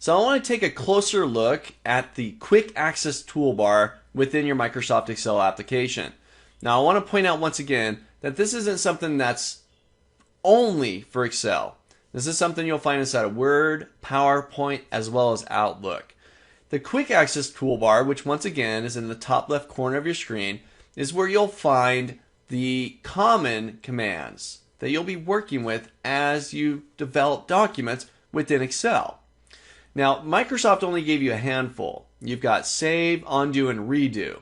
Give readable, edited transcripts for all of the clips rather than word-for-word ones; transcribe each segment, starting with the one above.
So I want to take a closer look at the quick access toolbar within your Microsoft Excel application. Now I want to point out once again that this isn't something that's only for Excel. This is something you'll find inside of Word, PowerPoint, as well as Outlook. The quick access toolbar, which once again is in the top left corner of your screen, is where you'll find the common commands that you'll be working with as you develop documents within Excel. Now, Microsoft only gave you a handful. You've got save, undo, and redo.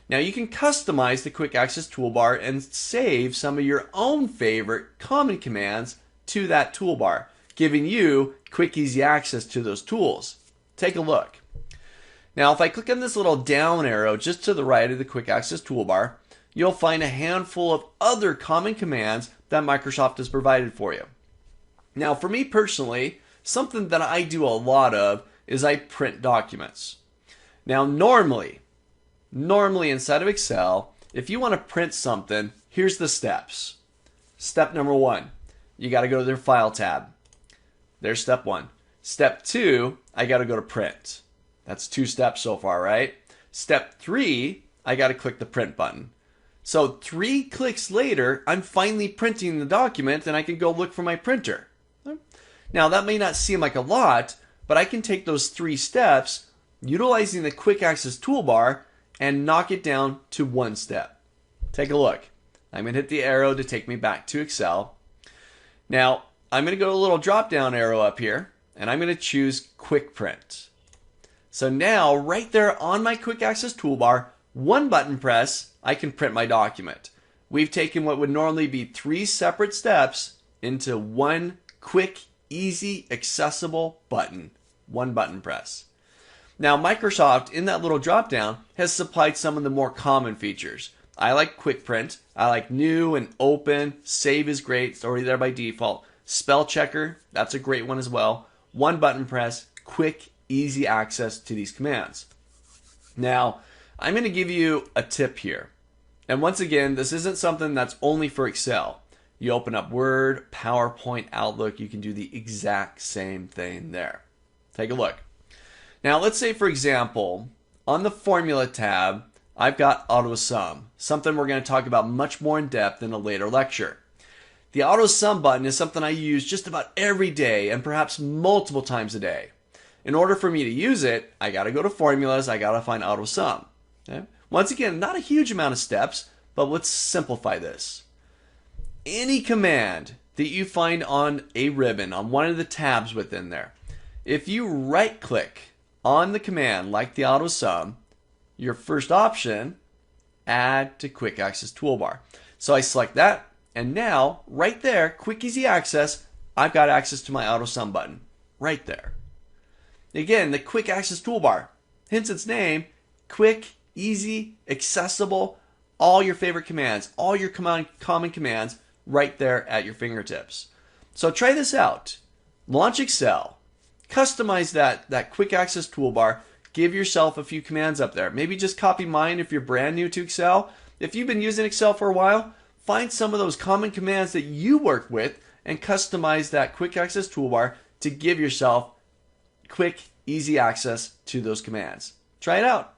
Now, you can customize the quick access toolbar and save some of your own favorite common commands to that toolbar, giving you quick, easy access to those tools. Take a look. Now, if I click on this little down arrow just to the right of the quick access toolbar, you'll find a handful of other common commands that Microsoft has provided for you. Now, for me personally, something that I do a lot of is I print documents. Now, normally inside of Excel, if you want to print something, here's the steps. Step number 1, you got to go to their File tab. There's step 1. Step 2, I got to go to Print. That's 2 steps so far, right? Step 3, I got to click the Print button. So 3 clicks later, I'm finally printing the document and I can go look for my printer. Now that may not seem like a lot, but I can take those 3 steps utilizing the quick access toolbar and knock it down to 1 step. Take a look. I'm going to hit the arrow to take me back to Excel. Now I'm going to go to a little drop down arrow up here and I'm going to choose Quick Print. So now right there on my quick access toolbar, 1 button press, I can print my document. We've taken what would normally be 3 separate steps into 1 quick, easy, accessible button. 1 button press. Now Microsoft in that little drop down has supplied some of the more common features. I like quick print. I like new and open. Save is great. It's already there by default. Spell checker, that's a great one as well. 1 button press, quick, easy access to these commands. Now I'm going to give you a tip here. And once again, this isn't something that's only for Excel. You open up Word, PowerPoint, Outlook, you can do the exact same thing there. Take a look. Now let's say, for example, on the Formula tab, I've got Auto Sum, something we're going to talk about much more in depth in a later lecture. The Auto Sum button is something I use just about every day and perhaps multiple times a day. In order for me to use it, I got to go to Formulas, I got to find Auto Sum. Okay? Once again, not a huge amount of steps, but let's simplify this. Any command that you find on a ribbon, on one of the tabs within there, if you right click on the command like the Auto Sum, your first option, add to quick access toolbar. So I select that and now right there, quick easy access, I've got access to my Auto Sum button right there. Again, the quick access toolbar, hence its name, quick, easy, accessible, all your favorite commands, all your common commands right there at your fingertips. So try this out. Launch Excel. Customize that quick access toolbar. Give yourself a few commands up there. Maybe just copy mine if you're brand new to Excel. If you've been using Excel for a while, find some of those common commands that you work with and customize that quick access toolbar to give yourself quick, easy access to those commands. Try it out.